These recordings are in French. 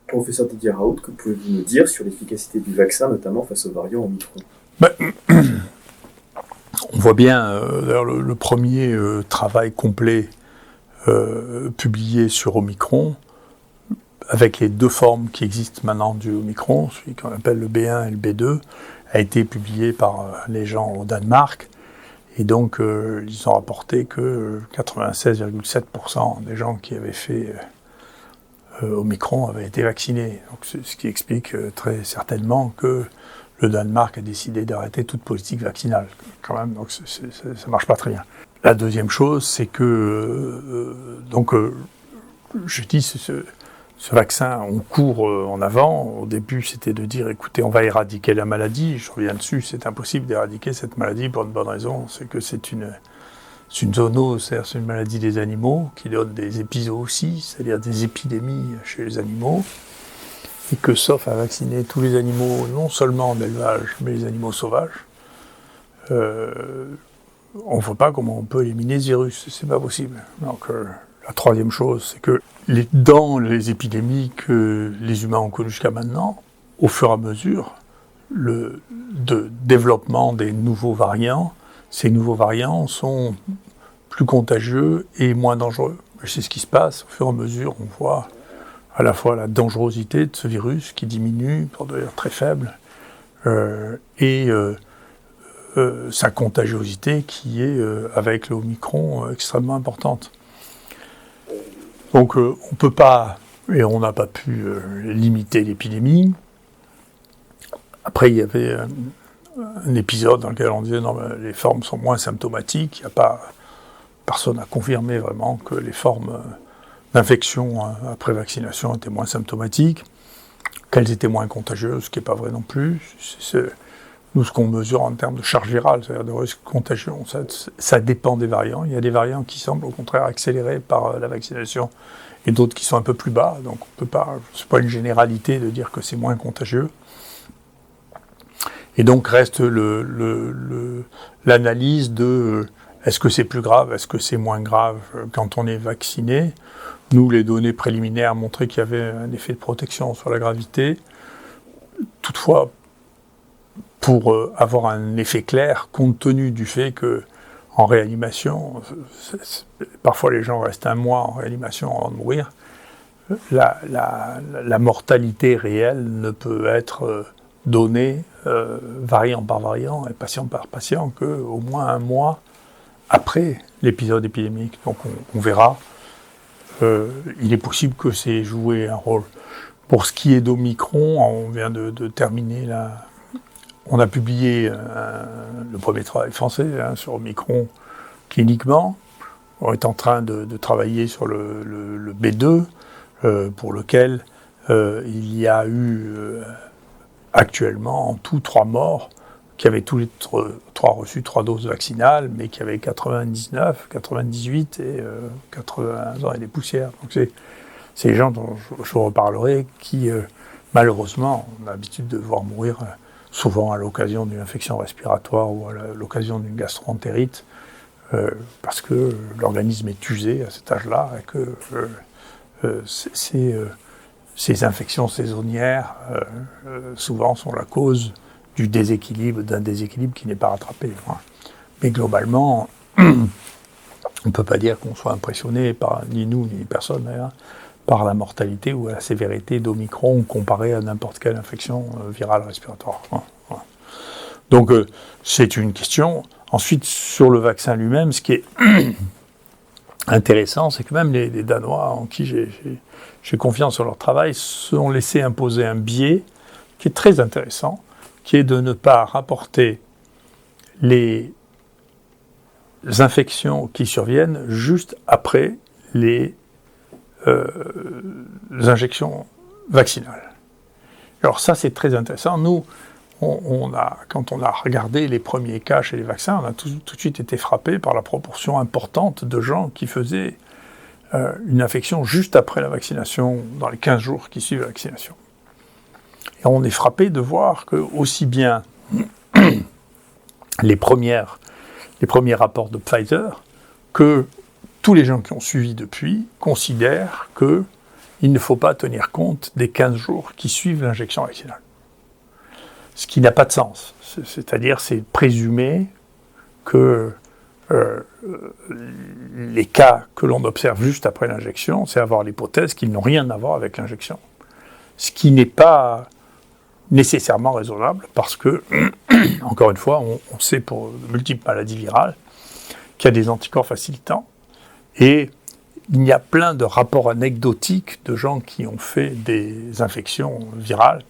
Professeur Didier Raoult, que pouvez-vous nous dire sur l'efficacité du vaccin, notamment face aux variants Omicron? Ben, on voit bien, d'ailleurs, le premier travail complet publié sur Omicron, avec les deux formes qui existent maintenant du Omicron, celui qu'on appelle le B1 et le B2, a été publié par les gens au Danemark. Et donc, ils ont rapporté que 96,7% des gens qui avaient fait Omicron avaient été vaccinés. Donc, ce qui explique très certainement que le Danemark a décidé d'arrêter toute politique vaccinale, quand même. Donc, ça marche pas très bien. La deuxième chose, c'est que, je dis, ce vaccin, on court en avant. Au début, c'était de dire, écoutez, on va éradiquer la maladie. Je reviens dessus, c'est impossible d'éradiquer cette maladie pour une bonne raison, c'est que c'est une zoonose, c'est-à-dire c'est une maladie des animaux qui donne des épizooties, c'est-à-dire des épidémies chez les animaux, et que sauf à vacciner tous les animaux, non seulement en élevage, mais les animaux sauvages, on ne voit pas comment on peut éliminer ce virus, c'est pas possible. Donc la troisième chose, c'est que dans les épidémies que les humains ont connues jusqu'à maintenant, au fur et à mesure, le développement des nouveaux variants, ces nouveaux variants sont plus contagieux et moins dangereux. C'est ce qui se passe. Au fur et à mesure, on voit à la fois la dangerosité de ce virus qui diminue pour devenir très faible et sa contagiosité qui est, avec l'Omicron, extrêmement importante. Donc on ne peut pas, et on n'a pas pu limiter l'épidémie. Après, il y avait un épisode dans lequel on disait non, les formes sont moins symptomatiques. Il n'y a pas, personne n'a confirmé vraiment que les formes d'infection après vaccination étaient moins symptomatiques, qu'elles étaient moins contagieuses, ce qui n'est pas vrai non plus. Nous, ce qu'on mesure en termes de charge virale, c'est-à-dire de risque de contagion, ça dépend des variants. Il y a des variants qui semblent au contraire accélérés par la vaccination et d'autres qui sont un peu plus bas. Donc on peut pas, c'est pas une généralité de dire que c'est moins contagieux. Et donc reste l'analyse de est-ce que c'est plus grave, est-ce que c'est moins grave quand on est vacciné. Nous, les données préliminaires montraient qu'il y avait un effet de protection sur la gravité. Toutefois, pour avoir un effet clair, compte tenu du fait que en réanimation, parfois les gens restent un mois en réanimation avant de mourir, la mortalité réelle ne peut être donnée variant par variant et patient par patient qu'au moins un mois après l'épisode épidémique. Donc on verra. Il est possible que c'est joué un rôle. Pour ce qui est d'Omicron, on vient de terminer la... On a publié le premier travail français sur Omicron cliniquement. On est en train de travailler sur le B2, pour lequel il y a eu actuellement en tout 3 morts qui avaient tous les 3 reçu 3 doses vaccinales, mais qui avaient 99, 98 et 80 ans et des poussières. Donc c'est les gens dont je vous reparlerai qui, malheureusement, on a l'habitude de voir mourir souvent à l'occasion d'une infection respiratoire ou à l'occasion d'une gastroentérite, parce que l'organisme est usé à cet âge-là et que ces infections saisonnières souvent sont la cause d'un déséquilibre qui n'est pas rattrapé. Mais globalement, on ne peut pas dire qu'on soit impressionné par, ni nous, ni personne d'ailleurs, par la mortalité ou à la sévérité d'Omicron comparée à n'importe quelle infection virale respiratoire. Donc c'est une question. Ensuite, sur le vaccin lui-même, ce qui est intéressant, c'est que même les Danois, en qui j'ai confiance sur leur travail, se sont laissés imposer un biais qui est très intéressant, qui est de ne pas rapporter les infections qui surviennent juste après les injections vaccinales. Alors ça, c'est très intéressant. Nous, quand on a regardé les premiers cas chez les vaccins, on a tout de suite été frappé par la proportion importante de gens qui faisaient une infection juste après la vaccination, dans les 15 jours qui suivent la vaccination. Et on est frappé de voir que aussi bien les premiers rapports de Pfizer que tous les gens qui ont suivi depuis considèrent que il ne faut pas tenir compte des 15 jours qui suivent l'injection vaccinale. Ce qui n'a pas de sens. C'est-à-dire, c'est présumer que les cas que l'on observe juste après l'injection, c'est avoir l'hypothèse qu'ils n'ont rien à voir avec l'injection. Ce qui n'est pas nécessairement raisonnable parce que, encore une fois, on sait pour de multiples maladies virales qu'il y a des anticorps facilitants et il y a plein de rapports anecdotiques de gens qui ont fait des infections virales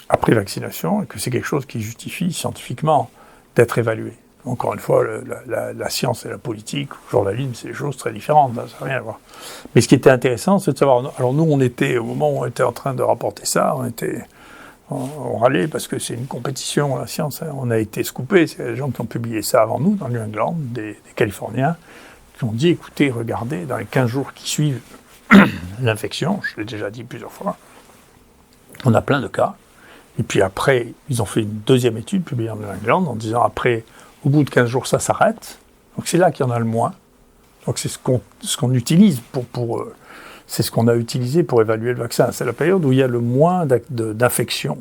après vaccination et que c'est quelque chose qui justifie scientifiquement d'être évalué. Encore une fois, la science et la politique, le journalisme, c'est des choses très différentes, ça n'a rien à voir. Mais ce qui était intéressant, c'est de savoir... Alors nous, au moment où on était en train de rapporter ça, on râlait parce que c'est une compétition, la science, hein, on a été scoopés, c'est les gens qui ont publié ça avant nous, dans New England, des Californiens, qui ont dit, écoutez, regardez, dans les 15 jours qui suivent l'infection, je l'ai déjà dit plusieurs fois, on a plein de cas. Et puis après, ils ont fait une deuxième étude publiée en New England en disant, après, au bout de 15 jours, ça s'arrête. Donc c'est là qu'il y en a le moins. Donc c'est ce qu'on utilise c'est ce qu'on a utilisé pour évaluer le vaccin. C'est la période où il y a le moins d'infections,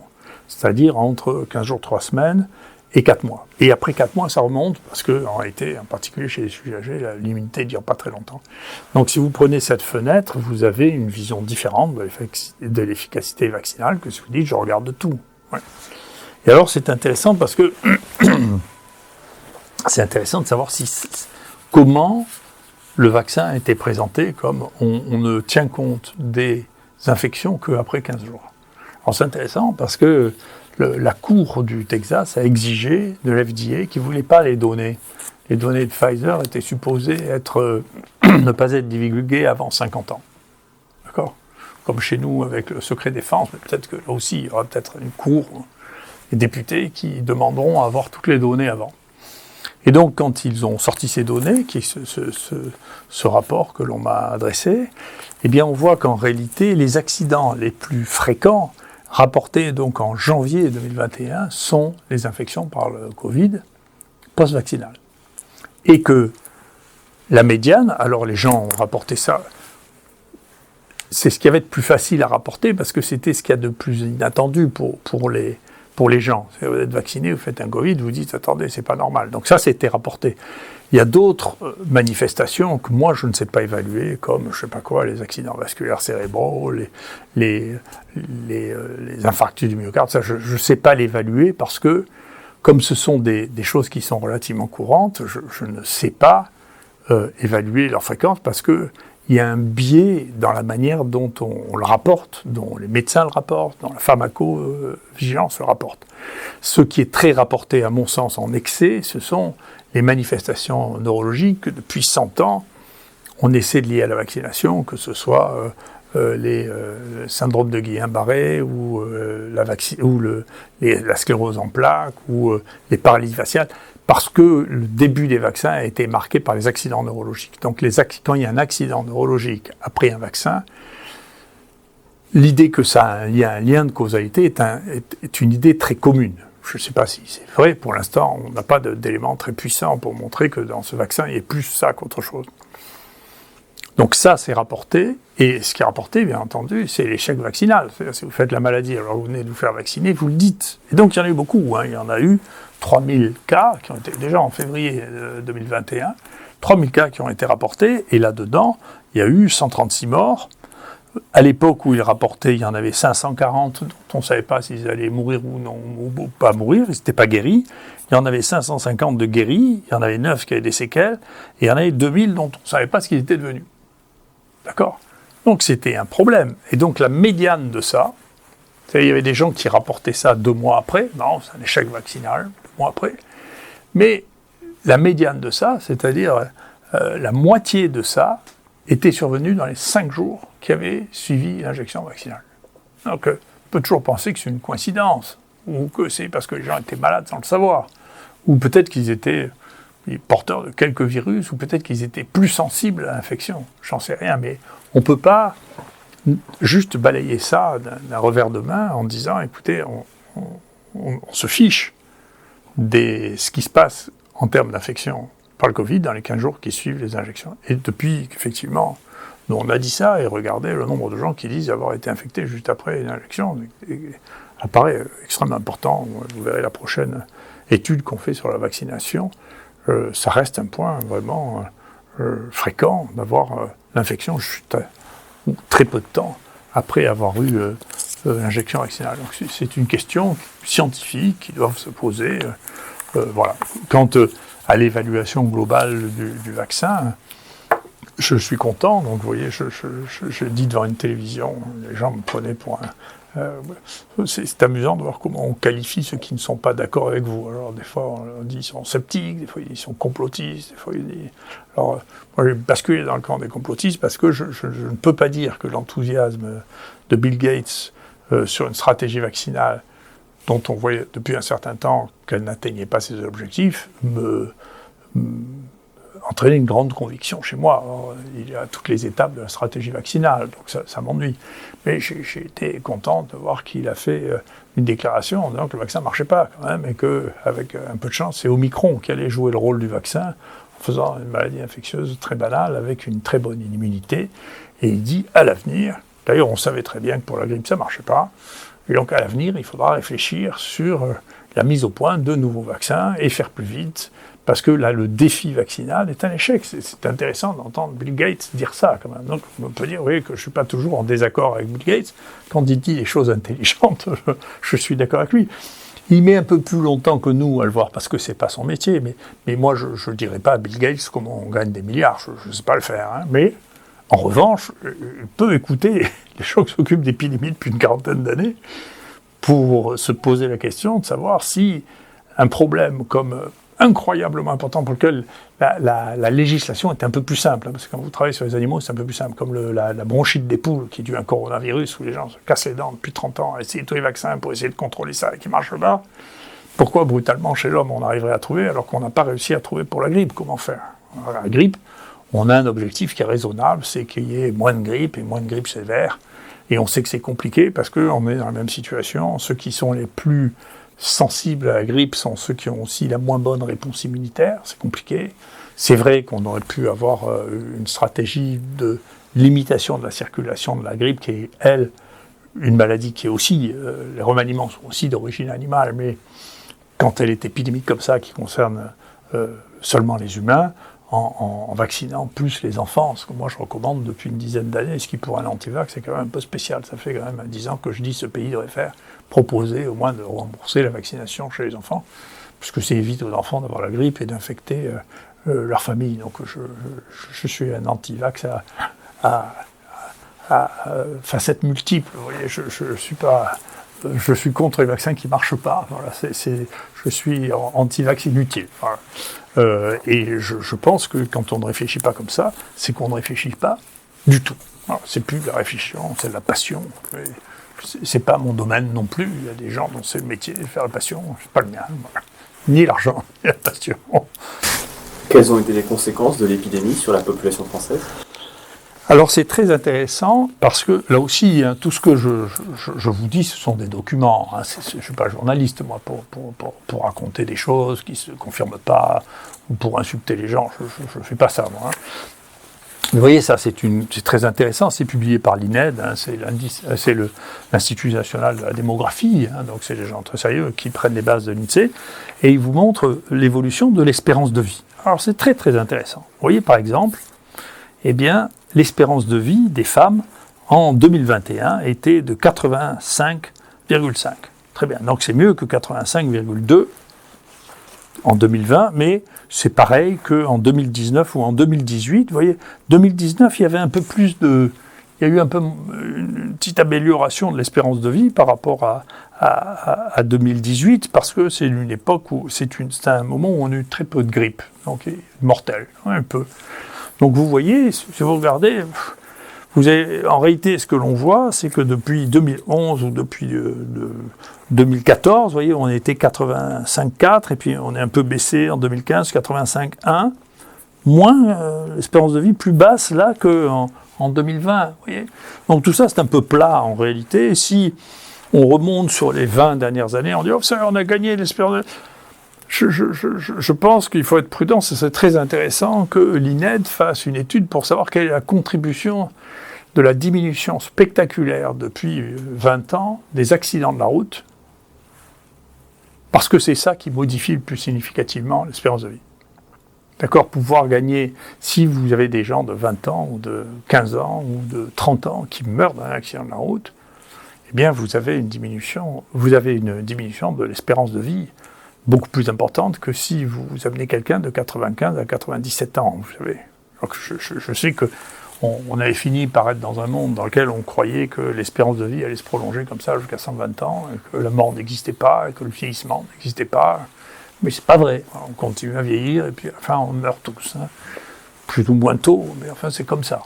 c'est-à-dire entre 15 jours, 3 semaines et 4 mois. Et après 4 mois, ça remonte, parce qu'en réalité, en particulier chez les sujets âgés, l'immunité ne dure pas très longtemps. Donc si vous prenez cette fenêtre, vous avez une vision différente de l'efficacité vaccinale que si vous dites « je regarde tout ». Ouais. Et alors c'est intéressant parce que c'est intéressant de savoir comment le vaccin a été présenté comme on ne tient compte des infections qu'après 15 jours. Alors c'est intéressant parce que la Cour du Texas a exigé de l'FDA qu'ils ne voulait pas les données. Les données de Pfizer étaient supposées ne pas être divulguées avant 50 ans. D'accord ? Comme chez nous avec le secret défense, mais peut-être que là aussi il y aura peut-être une cour, des députés qui demanderont à avoir toutes les données avant. Et donc, quand ils ont sorti ces données, qui est ce rapport que l'on m'a adressé, eh bien, on voit qu'en réalité, les accidents les plus fréquents, rapportés donc en janvier 2021, sont les infections par le Covid post-vaccinales. Et que la médiane, alors les gens ont rapporté ça, c'est ce qu'il y avait de plus facile à rapporter, parce que c'était ce qu'il y a de plus inattendu pour les gens. Si vous êtes vacciné, vous faites un Covid, vous dites, attendez, c'est pas normal. Donc ça, c'était rapporté. Il y a d'autres manifestations que moi, je ne sais pas évaluer, comme, je sais pas quoi, les accidents vasculaires cérébraux, les infarctus du myocarde, ça, je ne sais pas l'évaluer parce que, comme ce sont des choses qui sont relativement courantes, je ne sais pas évaluer leur fréquence parce que il y a un biais dans la manière dont on le rapporte, dont les médecins le rapportent, dont la pharmacovigilance le rapporte. Ce qui est très rapporté, à mon sens, en excès, ce sont les manifestations neurologiques que depuis 100 ans, on essaie de lier à la vaccination, que ce soit le syndrome de Guillain-Barré ou la sclérose en plaques ou les paralysies faciales, parce que le début des vaccins a été marqué par les accidents neurologiques. Donc quand il y a un accident neurologique après un vaccin, l'idée que il y a un lien de causalité est une idée très commune. Je ne sais pas si c'est vrai, pour l'instant on n'a pas d'éléments très puissants pour montrer que dans ce vaccin il y a plus ça qu'autre chose. Donc ça, c'est rapporté, et ce qui est rapporté, bien entendu, c'est l'échec vaccinal. C'est-à-dire, si vous faites la maladie, alors vous venez de vous faire vacciner, vous le dites. Et donc, il y en a eu beaucoup. Il y en a eu 3000 cas qui ont été, déjà en février 2021, 3000 cas qui ont été rapportés, et là-dedans, il y a eu 136 morts. À l'époque où ils rapportaient, il y en avait 540 dont on ne savait pas s'ils allaient mourir ou non, ou pas mourir, ils n'étaient pas guéris. Il y en avait 550 de guéris, il y en avait 9 qui avaient des séquelles, et il y en avait 2000 dont on ne savait pas ce qu'ils étaient devenus. D'accord ? Donc c'était un problème. Et donc la médiane de ça, il y avait des gens qui rapportaient ça 2 mois après, non, c'est un échec vaccinal, 2 mois après, mais la médiane de ça, c'est-à-dire la moitié de ça, était survenue dans les 5 jours qui avaient suivi l'injection vaccinale. Donc on peut toujours penser que c'est une coïncidence, ou que c'est parce que les gens étaient malades sans le savoir, ou peut-être qu'ils étaient porteurs de quelques virus, ou peut-être qu'ils étaient plus sensibles à l'infection. J'en sais rien, mais on ne peut pas juste balayer ça d'un revers de main en disant, écoutez, on se fiche de ce qui se passe en termes d'infection par le Covid dans les 15 jours qui suivent les injections. Et depuis qu'effectivement, Nous, on a dit ça, et regardez le nombre de gens qui disent avoir été infectés juste après une injection. Apparaît extrêmement important. Vous verrez la prochaine étude qu'on fait sur la vaccination. Ça reste un point vraiment fréquent d'avoir l'infection juste très peu de temps après avoir eu l'injection vaccinale. Donc c'est une question scientifique qui doit se poser. Voilà. Quant à l'évaluation globale du vaccin, je suis content. Donc vous voyez, je dis devant une télévision, les gens me prenaient pour un... c'est amusant de voir comment on qualifie ceux qui ne sont pas d'accord avec vous. Alors des fois on dit qu'ils sont sceptiques, des fois ils sont complotistes, des fois ils disent... Alors moi j'ai basculé dans le camp des complotistes parce que je ne peux pas dire que l'enthousiasme de Bill Gates sur une stratégie vaccinale dont on voyait depuis un certain temps qu'elle n'atteignait pas ses objectifs entraîner une grande conviction chez moi. Alors, il y a toutes les étapes de la stratégie vaccinale, donc ça m'ennuie. Mais j'ai été content de voir qu'il a fait une déclaration en disant que le vaccin ne marchait pas quand même, et qu'avec un peu de chance, c'est Omicron qui allait jouer le rôle du vaccin en faisant une maladie infectieuse très banale avec une très bonne immunité. Et il dit à l'avenir, d'ailleurs on savait très bien que pour la grippe ça ne marchait pas, et donc à l'avenir il faudra réfléchir sur la mise au point de nouveaux vaccins et faire plus vite. Parce que là, le défi vaccinal est un échec. C'est intéressant d'entendre Bill Gates dire ça, quand même. Donc, on peut dire, oui, que je ne suis pas toujours en désaccord avec Bill Gates. Quand il dit des choses intelligentes, je suis d'accord avec lui. Il met un peu plus longtemps que nous à le voir, parce que ce n'est pas son métier. Mais moi, je ne dirais pas à Bill Gates comment on gagne des milliards. Je ne sais pas le faire. Hein. Mais, en revanche, il peut écouter les gens qui s'occupent d'épidémies depuis une quarantaine d'années pour se poser la question de savoir si un problème comme... incroyablement important pour lequel la législation est un peu plus simple, hein, parce que quand vous travaillez sur les animaux, c'est un peu plus simple, comme la bronchite des poules, qui est due à un coronavirus, où les gens se cassent les dents depuis 30 ans à essayer tous les vaccins pour essayer de contrôler ça et qui ne marche pas. Pourquoi, brutalement, chez l'homme, on arriverait à trouver, alors qu'on n'a pas réussi à trouver pour la grippe? Comment faire? Alors, la grippe, on a un objectif qui est raisonnable, c'est qu'il y ait moins de grippe et moins de grippe sévère, et on sait que c'est compliqué, parce qu'on est dans la même situation. Ceux qui sont les plus sensibles à la grippe sont ceux qui ont aussi la moins bonne réponse immunitaire, c'est compliqué. C'est vrai qu'on aurait pu avoir une stratégie de limitation de la circulation de la grippe, qui est, elle, une maladie qui est aussi, les remaniements sont aussi d'origine animale, mais quand elle est épidémique comme ça, qui concerne seulement les humains, en vaccinant plus les enfants, ce que moi je recommande depuis une dizaine d'années, ce qui pour un antivax c'est quand même un peu spécial. Ça fait quand même 10 ans que je dis que ce pays devrait proposer au moins de rembourser la vaccination chez les enfants, puisque ça évite aux enfants d'avoir la grippe et d'infecter leur famille. Donc je suis un antivax à facettes multiples. Vous voyez, je suis contre les vaccins qui ne marchent pas. Voilà, je suis anti-vax inutile. Voilà. Et je pense que quand on ne réfléchit pas comme ça, c'est qu'on ne réfléchit pas du tout. Alors, c'est plus de la réflexion, c'est de la passion. C'est pas mon domaine non plus. Il y a des gens dont c'est le métier de faire la passion. C'est pas le mien. Voilà. Ni l'argent, ni la passion. Quelles ont été les conséquences de l'épidémie sur la population française ? Alors c'est très intéressant parce que là aussi, hein, tout ce que je vous dis, ce sont des documents. Hein, je ne suis pas journaliste, moi, pour raconter des choses qui ne se confirment pas ou pour insulter les gens. Je ne fais pas ça, moi. Hein. Vous voyez, ça, c'est très intéressant. C'est publié par l'INED, hein, c'est l'Institut national de la démographie. Hein, donc c'est des gens très sérieux qui prennent les bases de l'INSEE et ils vous montrent l'évolution de l'espérance de vie. Alors c'est très très intéressant. Vous voyez, par exemple, eh bien, l'espérance de vie des femmes en 2021 était de 85,5. Très bien, donc c'est mieux que 85,2 en 2020, mais c'est pareil qu'en 2019 ou en 2018. Vous voyez, 2019, il y avait un peu plus de... Il y a eu un peu une petite amélioration de l'espérance de vie par rapport à 2018, parce que c'est une époque où c'est un moment où on a eu très peu de grippe, donc mortelle, un peu. Donc vous voyez, si vous regardez, en réalité, ce que l'on voit, c'est que depuis 2011 ou depuis 2014, vous voyez, on était 85,4, et puis on est un peu baissé en 2015, 85,1, moins l'espérance de vie plus basse là qu'en 2020. Vous voyez. Donc tout ça, c'est un peu plat en réalité. Et si on remonte sur les 20 dernières années, on dit « Oh, ça, on a gagné l'espérance de vie ». Je pense qu'il faut être prudent, c'est très intéressant que l'INED fasse une étude pour savoir quelle est la contribution de la diminution spectaculaire depuis 20 ans des accidents de la route, parce que c'est ça qui modifie le plus significativement l'espérance de vie. D'accord, pouvoir gagner, si vous avez des gens de 20 ans, ou de 15 ans, ou de 30 ans qui meurent dans un accident de la route, eh bien vous avez une diminution de l'espérance de vie beaucoup plus importante que si vous amenez quelqu'un de 95 à 97 ans, vous savez. Donc je sais que on avait fini par être dans un monde dans lequel on croyait que l'espérance de vie allait se prolonger comme ça jusqu'à 120 ans, et que la mort n'existait pas, et que le vieillissement n'existait pas. Mais c'est pas vrai. On continue à vieillir, et puis enfin on meurt tous. Hein. Plus ou moins tôt, mais enfin c'est comme ça.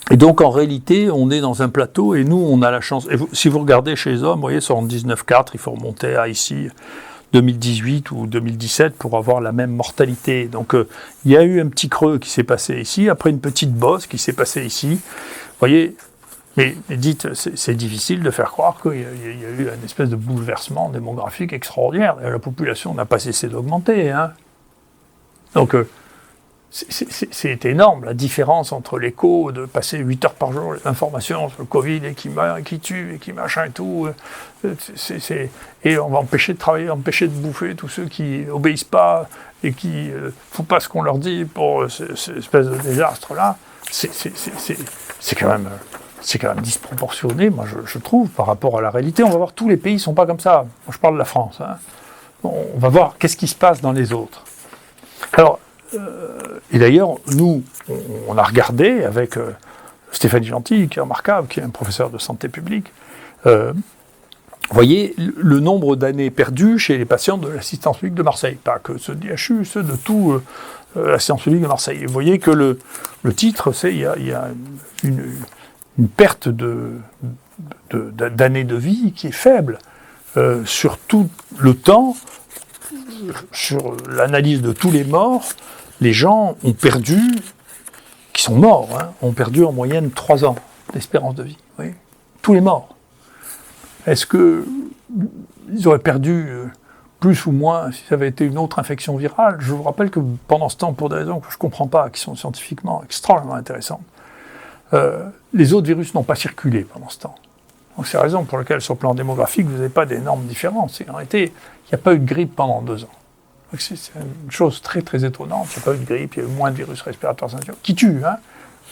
Et donc en réalité, on est dans un plateau, et nous on a la chance. Et si vous regardez chez les hommes, vous voyez, 79,4, il faut remonter à ici, 2018 ou 2017 pour avoir la même mortalité. Donc il y a eu un petit creux qui s'est passé ici, après une petite bosse qui s'est passée ici. Vous voyez, mais dites, c'est difficile de faire croire qu'il y a eu une espèce de bouleversement démographique extraordinaire. La population n'a pas cessé d'augmenter. Hein. Donc c'est énorme, la différence entre l'écho de passer 8 heures par jour les informations sur le Covid et qui meurt, et qui tue, et qui machin et tout. Et on va empêcher de travailler, empêcher de bouffer tous ceux qui obéissent pas et qui font pas ce qu'on leur dit pour cette espèce de désastre-là. C'est quand même disproportionné, moi je trouve, par rapport à la réalité. On va voir, tous les pays ne sont pas comme ça. Moi je parle de la France. Hein. On va voir qu'est-ce qui se passe dans les autres. Alors, et d'ailleurs, nous, on a regardé avec Stéphanie Gentil, qui est remarquable, qui est un professeur de santé publique. Vous voyez, le nombre d'années perdues chez les patients de l'assistance publique de Marseille, pas que ceux de l'IHU, ceux de tout l'assistance publique de Marseille. Et vous voyez que le titre, c'est il y a une perte d'années de vie qui est faible sur tout le temps. Sur l'analyse de tous les morts, les gens ont perdu, qui sont morts, hein, ont perdu en moyenne 3 ans d'espérance de vie. Oui. Tous les morts. Est-ce qu'ils auraient perdu plus ou moins si ça avait été une autre infection virale? Je vous rappelle que pendant ce temps, pour des raisons que je ne comprends pas, qui sont scientifiquement extrêmement intéressantes, les autres virus n'ont pas circulé pendant ce temps. Donc c'est la raison pour laquelle, sur le plan démographique, vous n'avez pas d'énormes différences. En réalité, il n'y a pas eu de grippe pendant 2 ans. Donc c'est une chose très très étonnante. Il n'y a pas eu de grippe, il y a eu moins de virus respiratoires syncytiaux, qui tuent. Hein.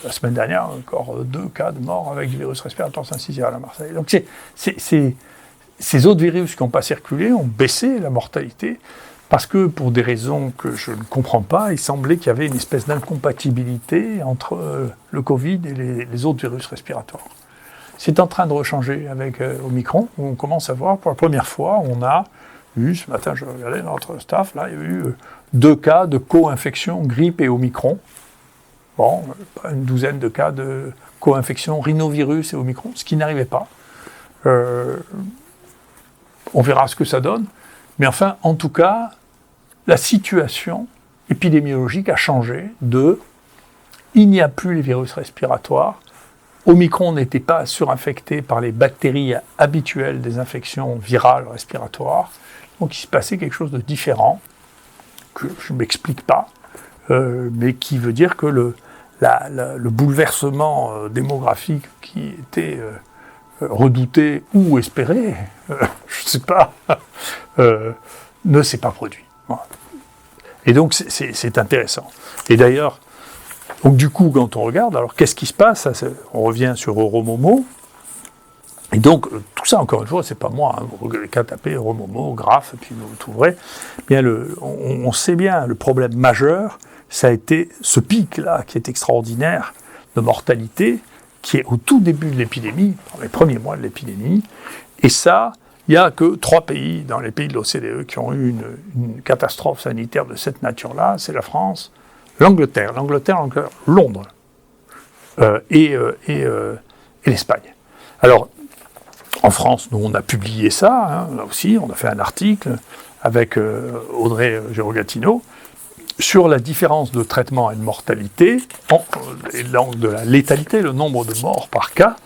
La semaine dernière, encore 2 cas de mort avec du virus respiratoire syncytial à Marseille. Donc ces autres virus qui n'ont pas circulé ont baissé la mortalité, parce que, pour des raisons que je ne comprends pas, il semblait qu'il y avait une espèce d'incompatibilité entre le Covid et les autres virus respiratoires. C'est en train de rechanger avec Omicron, où on commence à voir, pour la première fois, on a eu, ce matin je regardais notre staff, là, il y a eu 2 cas de co-infection grippe et Omicron. Bon, une douzaine de cas de co-infection rhinovirus et Omicron, ce qui n'arrivait pas. On verra ce que ça donne. Mais enfin, en tout cas, la situation épidémiologique a changé il n'y a plus les virus respiratoires. Omicron n'était pas surinfecté par les bactéries habituelles des infections virales respiratoires. Donc il se passait quelque chose de différent, que je ne m'explique pas, mais qui veut dire que le bouleversement démographique qui était redouté ou espéré, je ne sais pas, ne s'est pas produit. Voilà. Et donc c'est intéressant. Et d'ailleurs, donc du coup, quand on regarde, alors qu'est-ce qui se passe? On revient sur Euromomo. Et donc, tout ça, encore une fois, c'est pas moi. Hein, vous n'avez qu'à taper Euromomo, Graph, et puis vous trouverez. Bien, on sait bien, le problème majeur, ça a été ce pic-là, qui est extraordinaire, de mortalité, qui est au tout début de l'épidémie, dans les premiers mois de l'épidémie. Et ça, il n'y a que 3 pays, dans les pays de l'OCDE, qui ont eu une catastrophe sanitaire de cette nature-là. C'est la France, l'Angleterre, Londres et l'Espagne. Alors, en France, nous, on a publié ça, hein, là aussi, on a fait un article avec Audrey Gérogatino sur la différence de traitement et de mortalité, et de la létalité, le nombre de morts par cas,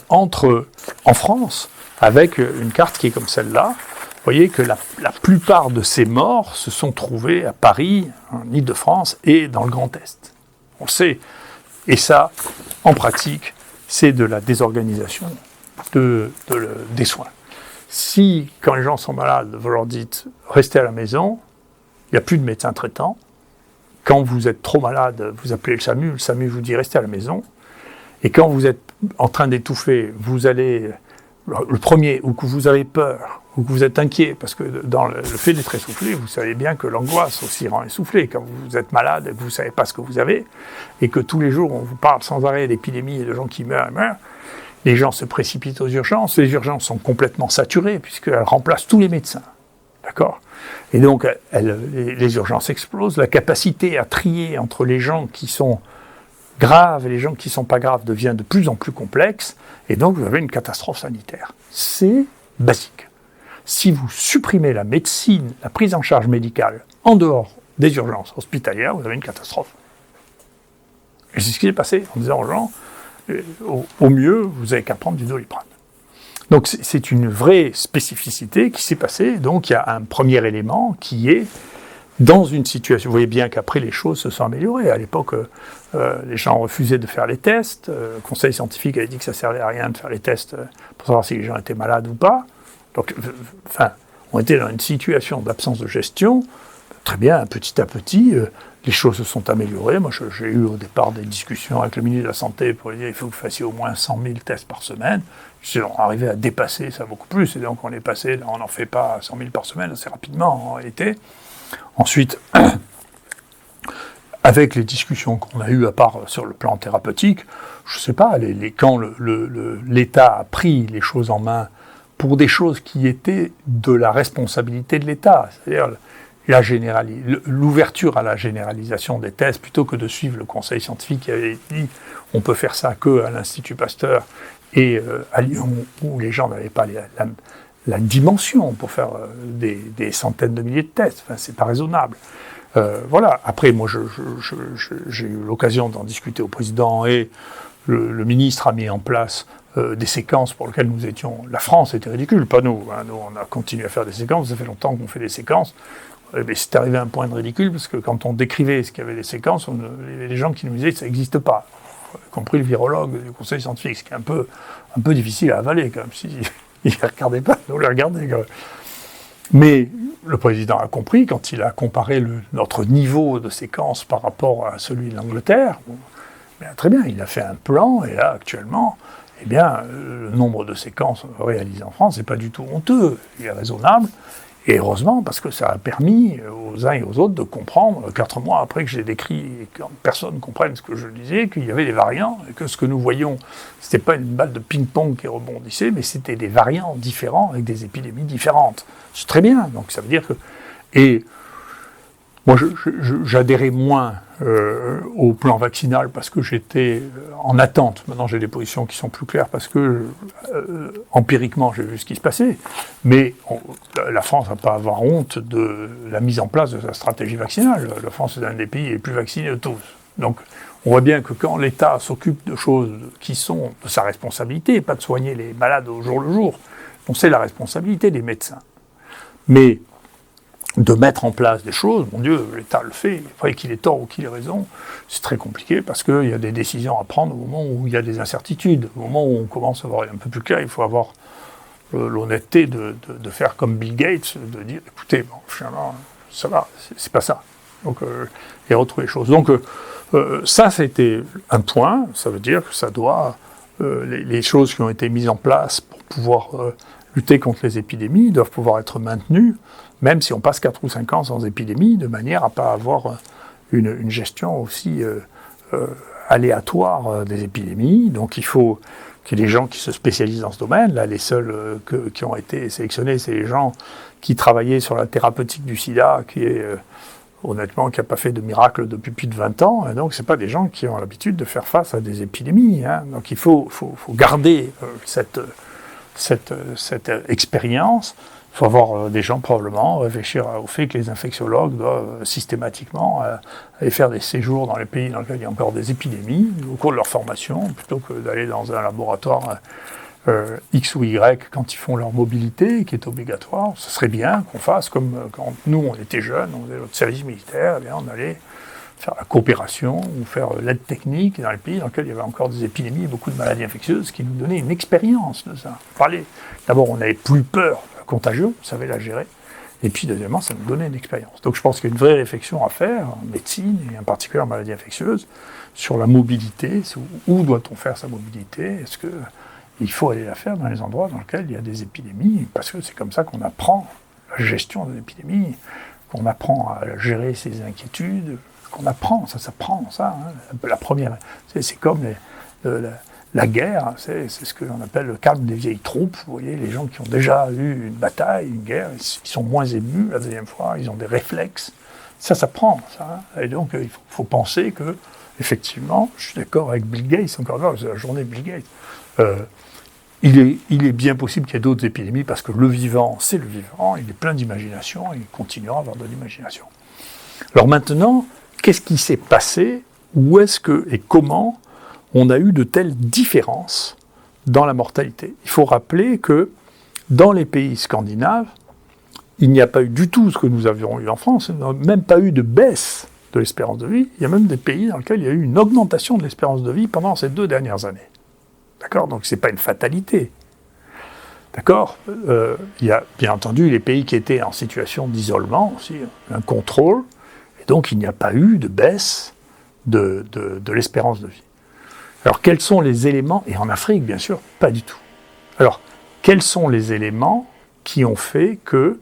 en France, avec une carte qui est comme celle-là, voyez que la plupart de ces morts se sont trouvés à Paris, en Île-de-France et dans le Grand Est. On le sait. Et ça, en pratique, c'est de la désorganisation des soins. Si, quand les gens sont malades, vous leur dites « restez à la maison », il n'y a plus de médecin traitant. Quand vous êtes trop malade, vous appelez le SAMU vous dit « restez à la maison ». Et quand vous êtes en train d'étouffer, vous allez, le premier, ou que vous avez peur, ou que vous êtes inquiet, parce que dans le fait d'être essoufflé, vous savez bien que l'angoisse aussi rend essoufflé. Quand vous êtes malade et que vous ne savez pas ce que vous avez, et que tous les jours on vous parle sans arrêt d'épidémies et de gens qui meurent, les gens se précipitent aux urgences. Les urgences sont complètement saturées, puisqu'elles remplacent tous les médecins. D'accord ? Et donc, les urgences explosent. La capacité à trier entre les gens qui sont graves et les gens qui ne sont pas graves devient de plus en plus complexe. Et donc, vous avez une catastrophe sanitaire. C'est basique. Si vous supprimez la médecine, la prise en charge médicale, en dehors des urgences hospitalières, vous avez une catastrophe. Et c'est ce qui s'est passé en disant aux gens, au mieux, vous n'avez qu'à prendre du Doliprane. Donc c'est une vraie spécificité qui s'est passée. Donc il y a un premier élément qui est dans une situation. Vous voyez bien qu'après les choses se sont améliorées. À l'époque, les gens refusaient de faire les tests. Le conseil scientifique avait dit que ça ne servait à rien de faire les tests pour savoir si les gens étaient malades ou pas. Donc, on était dans une situation d'absence de gestion. Très bien, petit à petit, les choses se sont améliorées. Moi, j'ai eu au départ des discussions avec le ministre de la Santé pour lui dire qu'il faut que vous fassiez au moins 100 000 tests par semaine. On arrivait à dépasser ça beaucoup plus. Et donc, on est passé, on n'en fait pas 100 000 par semaine assez rapidement en réalité. Ensuite, avec les discussions qu'on a eues, à part sur le plan thérapeutique, je ne sais pas, quand l'État a pris les choses en main pour des choses qui étaient de la responsabilité de l'État, c'est-à-dire l'ouverture à la généralisation des tests, plutôt que de suivre le conseil scientifique qui avait dit on peut faire ça qu'à l'Institut Pasteur et à Lyon, où les gens n'avaient pas la dimension pour faire des centaines de milliers de tests. Enfin, c'est pas raisonnable. Voilà. Après, moi, j'ai eu l'occasion d'en discuter au président et le ministre a mis en place des séquences pour lesquelles nous étions... La France était ridicule, pas nous. Hein. Nous, on a continué à faire des séquences. Ça fait longtemps qu'on fait des séquences. Mais c'est arrivé à un point de ridicule, parce que quand on décrivait ce qu'il y avait des séquences, les gens qui nous disaient que ça n'existe pas, y compris le virologue du conseil scientifique, ce qui est un peu difficile à avaler, quand même. S'il ne les regardait pas, nous les regardions, quand même. Mais le président a compris, quand il a comparé notre niveau de séquence par rapport à celui de l'Angleterre, très bien, il a fait un plan, et là, actuellement, le nombre de séquences réalisées en France n'est pas du tout honteux, il est raisonnable, et heureusement, parce que ça a permis aux uns et aux autres de comprendre, 4 mois après que j'ai décrit, et que personne ne comprenne ce que je disais, qu'il y avait des variants, et que ce que nous voyons, c'était pas une balle de ping-pong qui rebondissait, mais c'était des variants différents, avec des épidémies différentes. C'est très bien, donc ça veut dire que... Et moi, j'adhérais moins au plan vaccinal parce que j'étais en attente. Maintenant, j'ai des positions qui sont plus claires parce que, empiriquement, j'ai vu ce qui se passait. Mais la France n'a pas à avoir honte de la mise en place de sa stratégie vaccinale. La France est un des pays les plus vaccinés de tous. Donc, on voit bien que quand l'État s'occupe de choses qui sont de sa responsabilité, pas de soigner les malades au jour le jour, on sait la responsabilité des médecins. Mais de mettre en place des choses, mon Dieu, l'État le fait, après qu'il ait tort ou qu'il ait raison, c'est très compliqué parce qu'il y a des décisions à prendre au moment où il y a des incertitudes. Au moment où on commence à voir un peu plus clair, il faut avoir l'honnêteté de faire comme Bill Gates, de dire, écoutez, bon, finalement, ça va, c'est pas ça. Donc, et retrouver les choses. Donc, ça, c'était un point, ça veut dire que ça doit, les choses qui ont été mises en place pour pouvoir lutter contre les épidémies doivent pouvoir être maintenues, même si on passe 4 ou 5 ans sans épidémie, de manière à ne pas avoir une gestion aussi aléatoire des épidémies. Donc il faut qu'il y ait des gens qui se spécialisent dans ce domaine. Là, les seuls qui ont été sélectionnés, c'est les gens qui travaillaient sur la thérapeutique du sida, qui est honnêtement, qui n'a pas fait de miracle depuis plus de 20 ans. Et donc, ce n'est pas des gens qui ont l'habitude de faire face à des épidémies. Hein. Donc il faut garder cette expérience. Il faut avoir des gens probablement réfléchir au fait que les infectiologues doivent systématiquement aller faire des séjours dans les pays dans lesquels il y a encore des épidémies au cours de leur formation, plutôt que d'aller dans un laboratoire X ou Y quand ils font leur mobilité, qui est obligatoire. Ce serait bien qu'on fasse comme quand nous, on était jeunes, on faisait notre service militaire, eh bien, on allait faire la coopération ou faire l'aide technique dans les pays dans lesquels il y avait encore des épidémies et beaucoup de maladies infectieuses qui nous donnaient une expérience de ça. D'abord, on n'avait plus peur de la contagion, on savait la gérer. Et puis, deuxièmement, ça nous donnait une expérience. Donc, je pense qu'il y a une vraie réflexion à faire en médecine, et en particulier en maladies infectieuses, sur la mobilité. Où doit-on faire sa mobilité? Est-ce qu'il faut aller la faire dans les endroits dans lesquels il y a des épidémies? Parce que c'est comme ça qu'on apprend la gestion des épidémies, qu'on apprend à gérer ses inquiétudes, qu'on apprend, ça s'apprend, ça. Hein. La première, c'est comme la guerre, c'est ce que l'on appelle le calme des vieilles troupes. Vous voyez, les gens qui ont déjà eu une bataille, une guerre, ils sont moins émus la deuxième fois, ils ont des réflexes. Ça s'apprend, ça. Hein. Et donc, il faut penser que, effectivement, je suis d'accord avec Bill Gates, encore là, c'est la journée de Bill Gates. Il est bien possible qu'il y ait d'autres épidémies parce que le vivant, c'est le vivant, il est plein d'imagination et il continuera à avoir de l'imagination. Alors maintenant, qu'est-ce qui s'est passé? Où est-ce que et comment on a eu de telles différences dans la mortalité? Il faut rappeler que dans les pays scandinaves, il n'y a pas eu du tout ce que nous avions eu en France, il n'y a même pas eu de baisse de l'espérance de vie. Il y a même des pays dans lesquels il y a eu une augmentation de l'espérance de vie pendant ces 2 dernières années. D'accord? Donc ce n'est pas une fatalité. D'accord? Il y a bien entendu les pays qui étaient en situation d'isolement aussi, un contrôle, et donc il n'y a pas eu de baisse de l'espérance de vie. Alors, quels sont les éléments, et en Afrique, bien sûr, pas du tout. Alors, quels sont les éléments qui ont fait que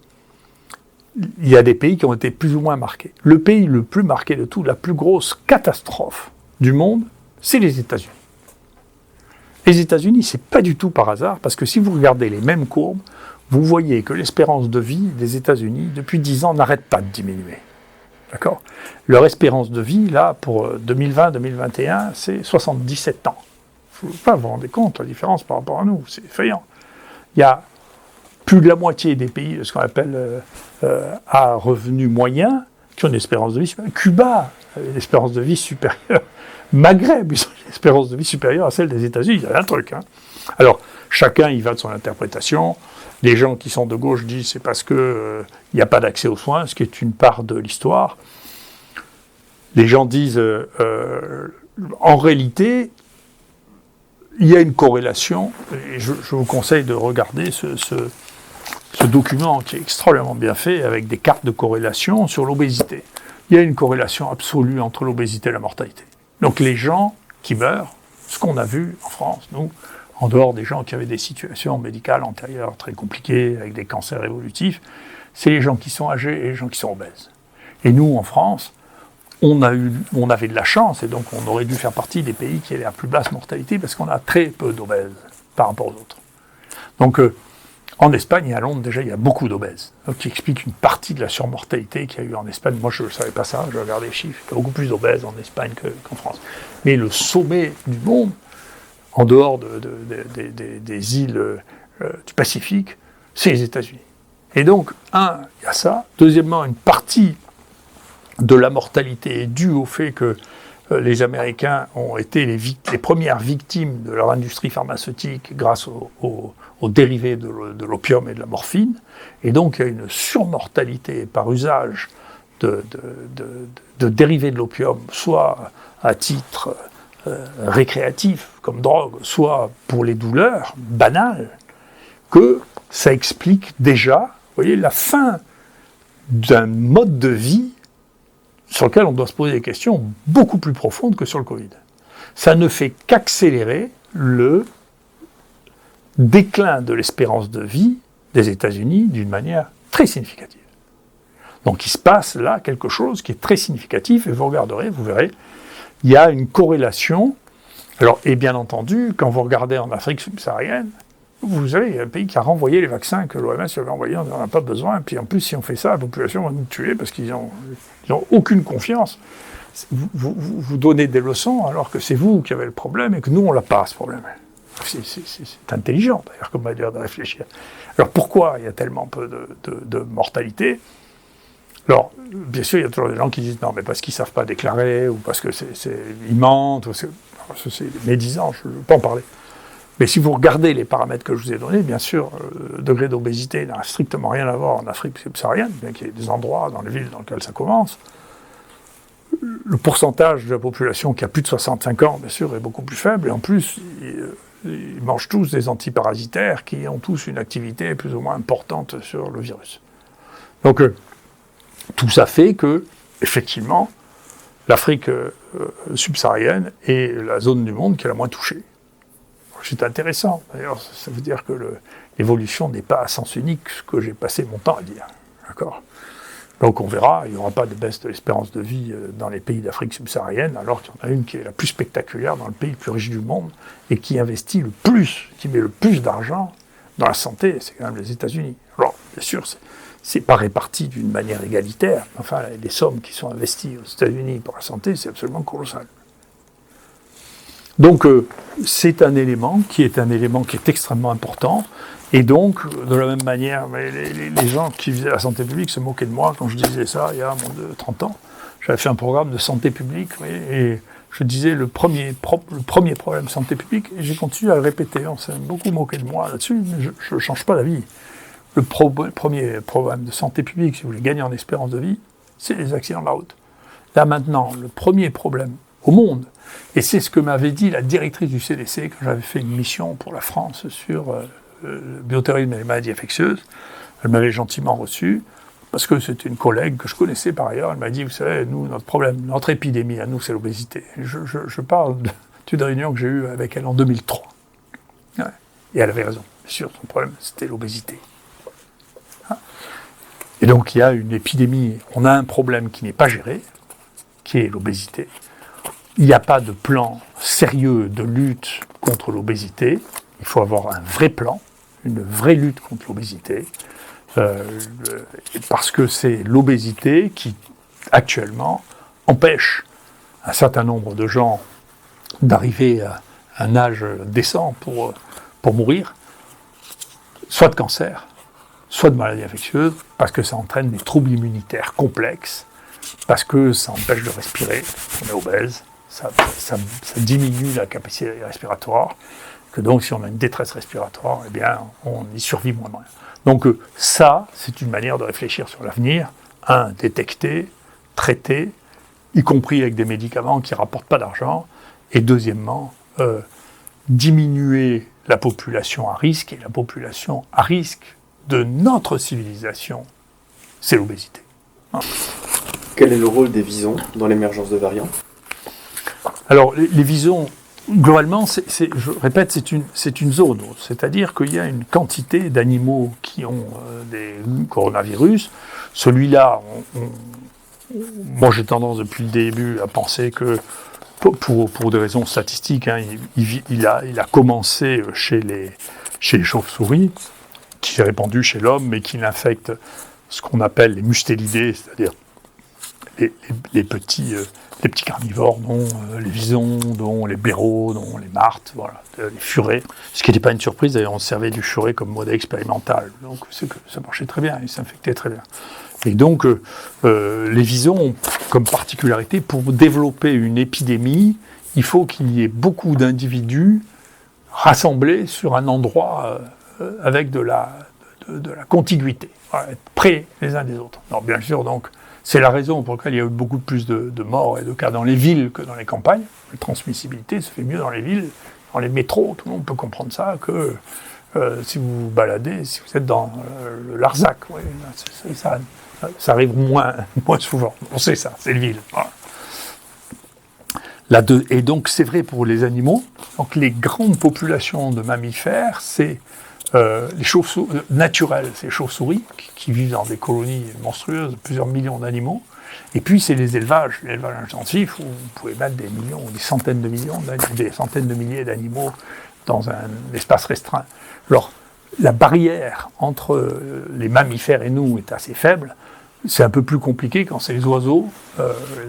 il y a des pays qui ont été plus ou moins marqués? Le pays le plus marqué de tout, la plus grosse catastrophe du monde, c'est les États-Unis. Les États-Unis, c'est pas du tout par hasard, parce que si vous regardez les mêmes courbes, vous voyez que l'espérance de vie des États-Unis, depuis 10 ans, n'arrête pas de diminuer. D'accord? Leur espérance de vie, là, pour 2020-2021, c'est 77 ans. Il ne faut pas vous rendre compte la différence par rapport à nous, c'est effrayant. Il y a plus de la moitié des pays de ce qu'on appelle à revenu moyen qui ont une espérance de vie supérieure. Cuba a une espérance de vie supérieure. Maghreb, ils ont une espérance de vie supérieure à celle des États-Unis. Il y a un truc. Hein. Alors, chacun y va de son interprétation. Les gens qui sont de gauche disent c'est parce qu'il n'y a pas d'accès aux soins, ce qui est une part de l'histoire. Les gens disent en réalité, il y a une corrélation, et je vous conseille de regarder ce document qui est extrêmement bien fait, avec des cartes de corrélation sur l'obésité. Il y a une corrélation absolue entre l'obésité et la mortalité. Donc les gens qui meurent, ce qu'on a vu en France, nous, en dehors des gens qui avaient des situations médicales antérieures très compliquées, avec des cancers évolutifs, c'est les gens qui sont âgés et les gens qui sont obèses. Et nous, en France, on avait de la chance, et donc on aurait dû faire partie des pays qui avaient la plus basse mortalité, parce qu'on a très peu d'obèses par rapport aux autres. Donc, en Espagne et à Londres, déjà, il y a beaucoup d'obèses, qui explique une partie de la surmortalité qu'il y a eu en Espagne. Moi, je ne savais pas ça, je regardais les chiffres, il y a beaucoup plus d'obèses en Espagne qu'en France. Mais le sommet du monde, en dehors des îles du Pacifique, c'est les États-Unis. Et donc, il y a ça. Deuxièmement, une partie de la mortalité est due au fait que les Américains ont été les premières victimes de leur industrie pharmaceutique grâce aux dérivés de l'opium et de la morphine. Et donc, il y a une surmortalité par usage de dérivés de l'opium, soit à titre récréatif, comme drogue, soit pour les douleurs banales, que ça explique déjà, vous voyez, la fin d'un mode de vie sur lequel on doit se poser des questions beaucoup plus profondes que sur le Covid. Ça ne fait qu'accélérer le déclin de l'espérance de vie des États-Unis d'une manière très significative. Donc il se passe là quelque chose qui est très significatif, et vous regarderez, vous verrez, il y a une corrélation. Alors, et bien entendu, quand vous regardez en Afrique subsaharienne, vous savez, il y a un pays qui a renvoyé les vaccins que l'OMS avait envoyés, on n'en a pas besoin, et puis en plus, si on fait ça, la population va nous tuer parce qu'ils n'ont aucune confiance. Vous donnez des leçons alors que c'est vous qui avez le problème et que nous, on l'a pas, ce problème. C'est intelligent, d'ailleurs, comme manière de réfléchir. Alors, pourquoi il y a tellement peu de mortalité ? Alors, bien sûr, il y a toujours des gens qui disent non, mais parce qu'ils ne savent pas déclarer, ou parce qu'ils mentent, c'est médisant, je ne veux pas en parler. Mais si vous regardez les paramètres que je vous ai donnés, bien sûr, le degré d'obésité n'a strictement rien à voir en Afrique subsaharienne, bien qu'il y ait des endroits dans les villes dans lesquels ça commence. Le pourcentage de la population qui a plus de 65 ans, bien sûr, est beaucoup plus faible, et en plus, ils mangent tous des antiparasitaires qui ont tous une activité plus ou moins importante sur le virus. Donc, tout ça fait que, effectivement, l'Afrique subsaharienne est la zone du monde qui est la moins touchée. C'est intéressant. D'ailleurs, ça veut dire que l'évolution n'est pas à sens unique, ce que j'ai passé mon temps à dire. D'accord ? Donc on verra, il n'y aura pas de baisse de l'espérance de vie dans les pays d'Afrique subsaharienne, alors qu'il y en a une qui est la plus spectaculaire dans le pays le plus riche du monde et qui investit le plus, qui met le plus d'argent dans la santé, c'est quand même les États-Unis. Alors, bien sûr, c'est pas réparti d'une manière égalitaire, mais enfin, les sommes qui sont investies aux États-Unis pour la santé, c'est absolument colossal. Donc, c'est un élément qui est extrêmement important. Et donc, de la même manière, les gens qui faisaient la santé publique se moquaient de moi quand je disais ça il y a 30 ans. J'avais fait un programme de santé publique et je disais le premier problème de santé publique, et j'ai continué à le répéter. On s'est beaucoup moqué de moi là-dessus, mais je ne change pas d'avis. Le premier problème de santé publique, si vous voulez gagner en espérance de vie, c'est les accidents de la route. Là maintenant, le premier problème au monde, et c'est ce que m'avait dit la directrice du CDC quand j'avais fait une mission pour la France sur le bioterrorisme et les maladies infectieuses. Elle m'avait gentiment reçu, parce que c'était une collègue que je connaissais par ailleurs. Elle m'a dit, vous savez, nous, notre problème, notre épidémie à nous, c'est l'obésité. Je parle d'une réunion que j'ai eue avec elle en 2003. Ouais. Et elle avait raison. Bien sûr, son problème, c'était l'obésité. Et donc, il y a une épidémie, on a un problème qui n'est pas géré, qui est l'obésité. Il n'y a pas de plan sérieux de lutte contre l'obésité. Il faut avoir un vrai plan, une vraie lutte contre l'obésité, parce que c'est l'obésité qui, actuellement, empêche un certain nombre de gens d'arriver à un âge décent pour mourir, soit de cancer, soit de maladies infectieuses, parce que ça entraîne des troubles immunitaires complexes, parce que ça empêche de respirer, on est obèse, ça diminue la capacité respiratoire, que donc si on a une détresse respiratoire, eh bien on y survit moins bien. Donc ça, c'est une manière de réfléchir sur l'avenir. Détecter, traiter, y compris avec des médicaments qui ne rapportent pas d'argent. Et deuxièmement, diminuer la population à risque. Et la population à risque de notre civilisation, c'est l'obésité. Quel est le rôle des visons dans l'émergence de variants ? Alors, les visons, globalement, je répète, c'est une zone. C'est-à-dire qu'il y a une quantité d'animaux qui ont des coronavirus. Celui-là, moi j'ai tendance depuis le début à penser que, pour des raisons statistiques, il a commencé chez les chauves-souris, qui s'est répandu chez l'homme, mais qui infecte ce qu'on appelle les mustélidés, c'est-à-dire les petits carnivores, dont les visons, dont les blaireaux, dont les martres, voilà, les furets. Ce qui n'était pas une surprise, d'ailleurs, on servait du furet comme modèle expérimental. Donc c'est que ça marchait très bien, ils s'infectaient très bien. Et donc les visons ont comme particularité, pour développer une épidémie, il faut qu'il y ait beaucoup d'individus rassemblés sur un endroit avec de la contiguïté, voilà, être près les uns des autres. Alors bien sûr, donc, c'est la raison pour laquelle il y a eu beaucoup plus de morts et de cas dans les villes que dans les campagnes. La transmissibilité se fait mieux dans les villes, dans les métros, tout le monde peut comprendre ça, que si vous vous baladez, si vous êtes dans le Larzac, ouais, ça arrive moins souvent. On sait ça, c'est les villes. Voilà. Et donc c'est vrai pour les animaux. Donc les grandes populations de mammifères, c'est les chauves-souris naturelles, c'est les chauves-souris qui vivent dans des colonies monstrueuses, plusieurs millions d'animaux. Et puis c'est l'élevage intensif où vous pouvez mettre des millions, des centaines de millions, des centaines de milliers d'animaux dans un espace restreint. Alors la barrière entre les mammifères et nous est assez faible. C'est un peu plus compliqué quand c'est les oiseaux.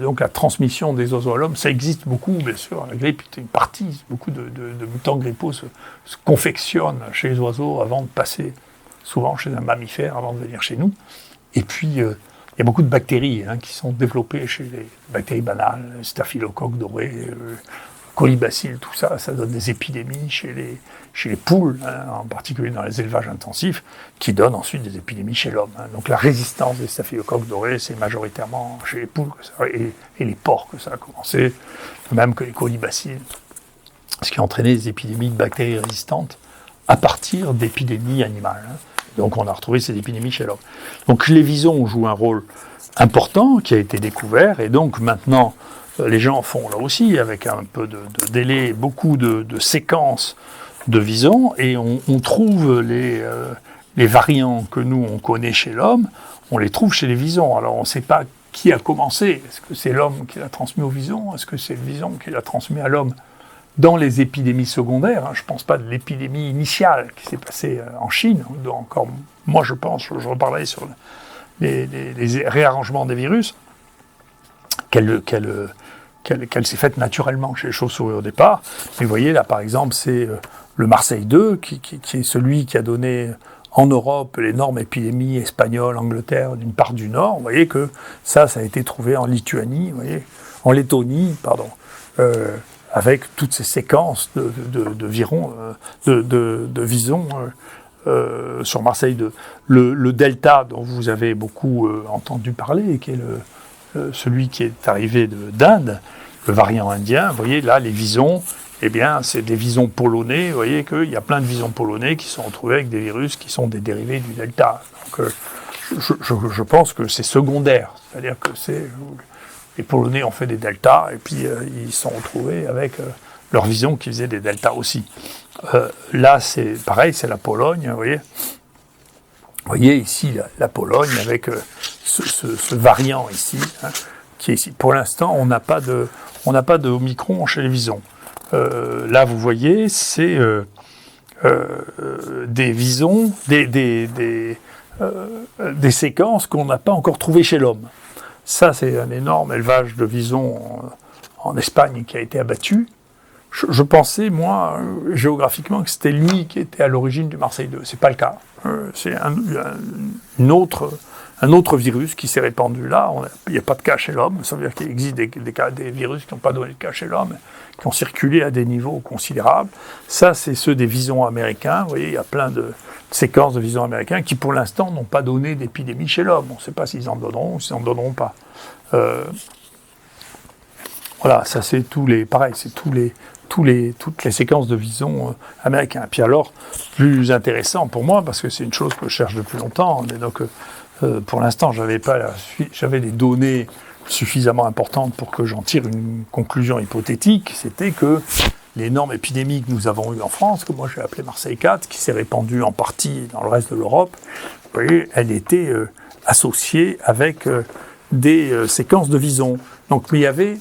Donc la transmission des oiseaux à l'homme, ça existe beaucoup, bien sûr. La grippe est une partie. Beaucoup de mutants grippaux se confectionnent chez les oiseaux avant de passer souvent chez un mammifère, avant de venir chez nous. Et puis, il y a beaucoup de bactéries qui sont développées chez les bactéries banales, staphylocoque doré, colibacilles, tout ça, ça donne des épidémies chez les poules, en particulier dans les élevages intensifs, qui donnent ensuite des épidémies chez l'homme. Donc la résistance des staphylocoques dorés, c'est majoritairement chez les poules que ça, et les porcs que ça a commencé, même que les colibacilles, ce qui a entraîné des épidémies de bactéries résistantes à partir d'épidémies animales. Donc on a retrouvé ces épidémies chez l'homme. Donc les visons jouent un rôle important qui a été découvert, et donc maintenant les gens font là aussi avec un peu de délai beaucoup de séquences de visons, et on trouve les variants que nous on connaît chez l'homme, on les trouve chez les visons. Alors on ne sait pas qui a commencé, est-ce que c'est l'homme qui l'a transmis au vison, est-ce que c'est le vison qui l'a transmis à l'homme dans les épidémies secondaires, je ne pense pas de l'épidémie initiale qui s'est passée en Chine, encore, moi je pense, je reparlerai sur les réarrangements des virus, qu'elle s'est faite naturellement chez les chauves-souris au départ. Mais vous voyez là par exemple c'est le Marseille 2 qui est celui qui a donné en Europe l'énorme épidémie espagnole, Angleterre, d'une part du Nord. Vous voyez que ça a été trouvé en Lituanie, vous voyez, en Lettonie, pardon, avec toutes ces séquences de visons sur Marseille 2. Le Delta, dont vous avez beaucoup entendu parler, qui est celui qui est arrivé d'Inde, le variant indien, vous voyez, là, les visons, eh bien, c'est des visons polonais. Vous voyez qu'il y a plein de visons polonais qui sont retrouvés avec des virus qui sont des dérivés du Delta. Donc, je pense que c'est secondaire. C'est-à-dire que les Polonais ont fait des deltas, et puis ils se sont retrouvés avec leurs visons qui faisaient des deltas aussi. Là, c'est pareil, c'est la Pologne, vous voyez. Vous voyez ici la Pologne avec ce variant ici, qui est ici. Pour l'instant, on n'a pas de Omicron chez les visons. Là, vous voyez, c'est des visons, des séquences qu'on n'a pas encore trouvées chez l'homme. Ça, c'est un énorme élevage de visons en Espagne qui a été abattu. Je pensais, moi, géographiquement, que c'était lui qui était à l'origine du Marseille 2. C'est pas le cas. C'est un autre virus qui s'est répandu là. Il n'y a pas de cas chez l'homme. Ça veut dire qu'il existe des virus qui n'ont pas donné de cas chez l'homme, qui ont circulé à des niveaux considérables. Ça, c'est ceux des visons américains. Vous voyez, il y a plein de séquences de visons américains qui, pour l'instant, n'ont pas donné d'épidémie chez l'homme. On ne sait pas s'ils en donneront ou s'ils n'en donneront pas. Voilà, ça c'est toutes les séquences de visons américains. Puis alors, plus intéressant pour moi, parce que c'est une chose que je cherche depuis longtemps, et donc pour l'instant j'avais des données suffisamment importantes pour que j'en tire une conclusion hypothétique, c'était que l'énorme épidémie que nous avons eue en France, que moi j'ai appelée Marseille 4, qui s'est répandue en partie dans le reste de l'Europe, vous voyez, elle était associée avec des séquences de visons. Donc il y avait...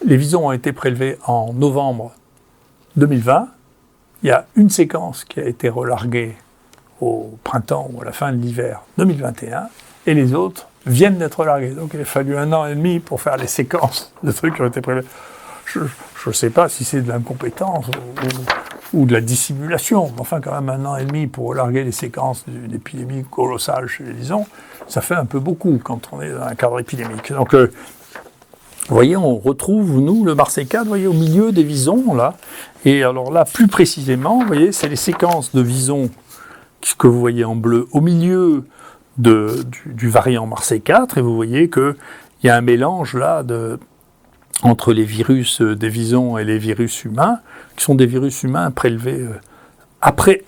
Les visons ont été prélevés en novembre 2020. Il y a une séquence qui a été relarguée au printemps ou à la fin de l'hiver 2021, et les autres viennent d'être relargués. Donc il a fallu 1 an et demi pour faire les séquences de trucs qui ont été prélevés. Je ne sais pas si c'est de l'incompétence ou de la dissimulation, mais enfin quand même 1 an et demi pour relarguer les séquences d'une épidémie colossale chez les visons, ça fait un peu beaucoup quand on est dans un cadre épidémique. Donc vous voyez, on retrouve, nous, le Marseille 4, vous voyez, au milieu des visons, là. Et alors là, plus précisément, vous voyez, c'est les séquences de visons que vous voyez en bleu au milieu du variant Marseille 4. Et vous voyez qu'il y a un mélange, là, entre les virus des visons et les virus humains, qui sont des virus humains prélevés après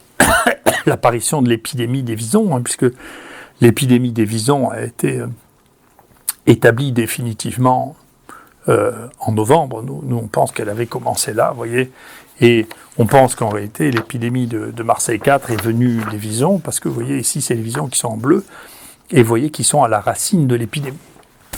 l'apparition de l'épidémie des visons, puisque l'épidémie des visons a été établie définitivement en novembre. Nous, on pense qu'elle avait commencé là, vous voyez, et on pense qu'en réalité, l'épidémie de Marseille 4 est venue des visons, parce que vous voyez, ici, c'est les visons qui sont en bleu, et vous voyez qu'ils sont à la racine de l'épidémie.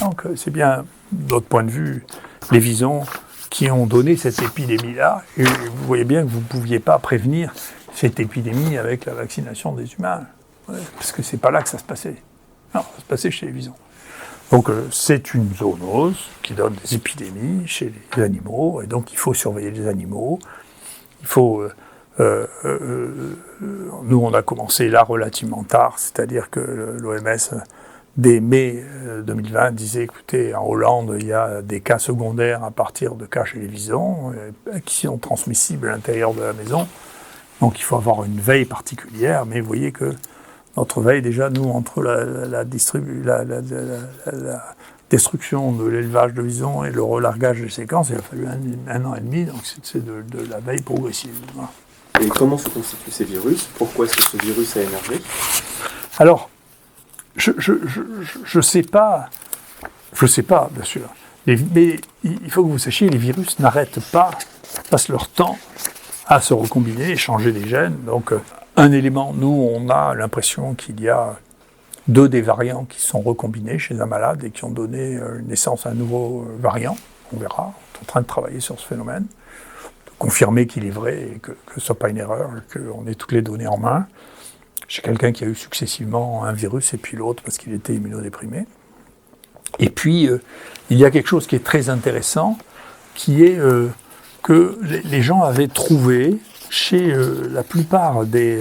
Donc, c'est bien, de notre point de vue, les visons qui ont donné cette épidémie-là, et vous voyez bien que vous ne pouviez pas prévenir cette épidémie avec la vaccination des humains, parce que c'est pas là que ça se passait. Non, ça se passait chez les visons. Donc c'est une zoonose qui donne des épidémies chez les animaux, et donc il faut surveiller les animaux. Il faut... nous, on a commencé là relativement tard, c'est-à-dire que l'OMS dès mai 2020, disait, écoutez, en Hollande, il y a des cas secondaires à partir de cas chez les visons, qui sont transmissibles à l'intérieur de la maison. Donc il faut avoir une veille particulière, mais vous voyez que notre veille, déjà, nous, entre la destruction de l'élevage de visons et le relargage des séquences, il a fallu un an et demi, donc c'est de la veille progressive. Voilà. Et comment se constituent ces virus? Pourquoi est-ce que ce virus a émergé? Alors, je sais pas, bien sûr. Mais il faut que vous sachiez, les virus n'arrêtent pas, passent leur temps à se recombiner et changer des gènes. Donc, un élément, nous, on a l'impression qu'il y a 2 des variants qui sont recombinés chez un malade et qui ont donné naissance à un nouveau variant. On verra, on est en train de travailler sur ce phénomène, de confirmer qu'il est vrai et que ce ne soit pas une erreur, qu'on ait toutes les données en main. Chez quelqu'un qui a eu successivement un virus et puis l'autre parce qu'il était immunodéprimé. Et puis, il y a quelque chose qui est très intéressant, qui est que les gens avaient trouvé chez la plupart des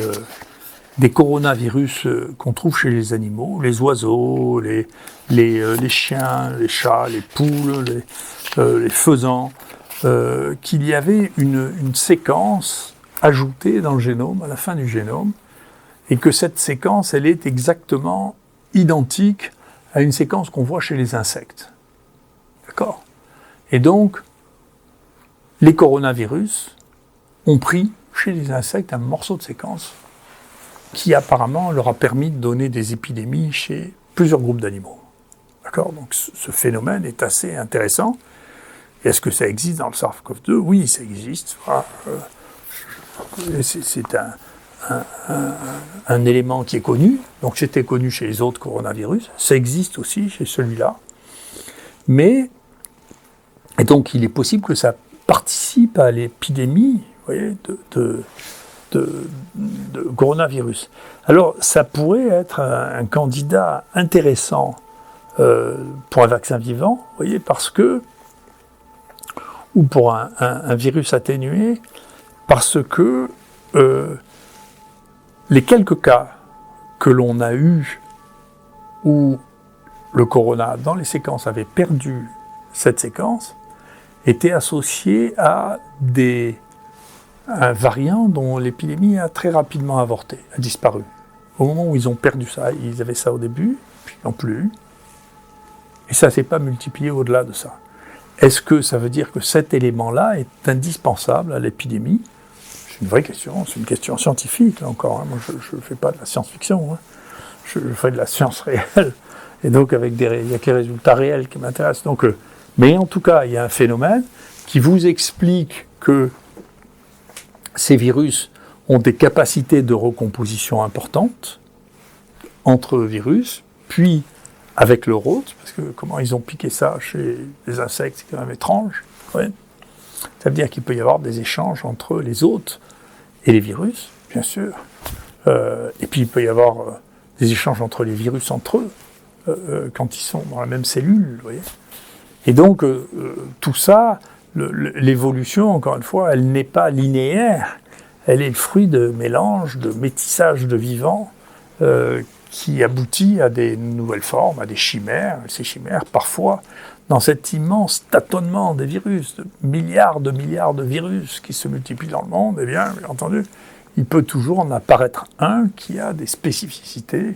coronavirus qu'on trouve chez les animaux, les oiseaux, les chiens, les chats, les poules, les faisans, qu'il y avait une séquence ajoutée dans le génome, à la fin du génome, et que cette séquence, elle est exactement identique à une séquence qu'on voit chez les insectes. D'accord ? Et donc, les coronavirus ont pris chez les insectes un morceau de séquence qui apparemment leur a permis de donner des épidémies chez plusieurs groupes d'animaux. D'accord ? Donc ce phénomène est assez intéressant. Et est-ce que ça existe dans le SARS-CoV-2 ? Oui, ça existe. Voilà. C'est un élément qui est connu. Donc c'était connu chez les autres coronavirus. Ça existe aussi chez celui-là. Mais, et donc il est possible que ça participe à l'épidémie, vous voyez, de coronavirus. Alors, ça pourrait être un candidat intéressant pour un vaccin vivant, vous voyez, parce que, ou pour un virus atténué, parce que les quelques cas que l'on a eus où le corona, dans les séquences, avait perdu cette séquence, étaient associés à un variant dont l'épidémie a très rapidement avorté, a disparu. Au moment où ils ont perdu ça, ils avaient ça au début, puis ils n'ont plus eu. Et ça ne s'est pas multiplié au-delà de ça. Est-ce que ça veut dire que cet élément-là est indispensable à l'épidémie ? C'est une vraie question, c'est une question scientifique, là encore. Hein. Moi, je ne fais pas de la science-fiction, hein. Je fais de la science réelle. Et donc, il y a que les résultats réels qui m'intéressent. Donc, mais en tout cas, il y a un phénomène qui vous explique que ces virus ont des capacités de recomposition importantes entre virus, puis avec leur hôte, parce que comment ils ont piqué ça chez les insectes, c'est quand même étrange. Ouais. Ça veut dire qu'il peut y avoir des échanges entre les hôtes et les virus, bien sûr. Et puis il peut y avoir des échanges entre les virus entre eux, quand ils sont dans la même cellule, vous voyez. Et donc, tout ça, l'évolution, encore une fois, elle n'est pas linéaire. Elle est le fruit de mélange, de métissage de vivants qui aboutit à des nouvelles formes, à des chimères. Ces chimères, parfois, dans cet immense tâtonnement des virus, de milliards de virus qui se multiplient dans le monde, eh bien entendu, il peut toujours en apparaître un qui a des spécificités,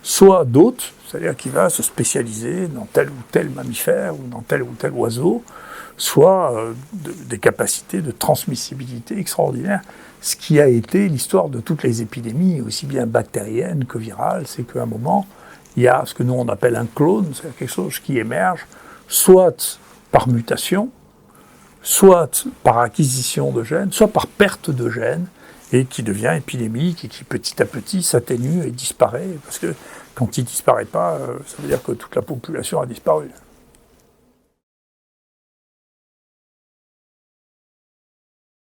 soit d'autres, c'est-à-dire qui va se spécialiser dans tel ou tel mammifère ou dans tel ou tel oiseau, soit des capacités de transmissibilité extraordinaires. Ce qui a été l'histoire de toutes les épidémies, aussi bien bactériennes que virales, c'est qu'à un moment, il y a ce que nous on appelle un clone, c'est quelque chose qui émerge, soit par mutation, soit par acquisition de gènes, soit par perte de gènes, et qui devient épidémique et qui petit à petit s'atténue et disparaît, parce que quand il ne disparaît pas, ça veut dire que toute la population a disparu.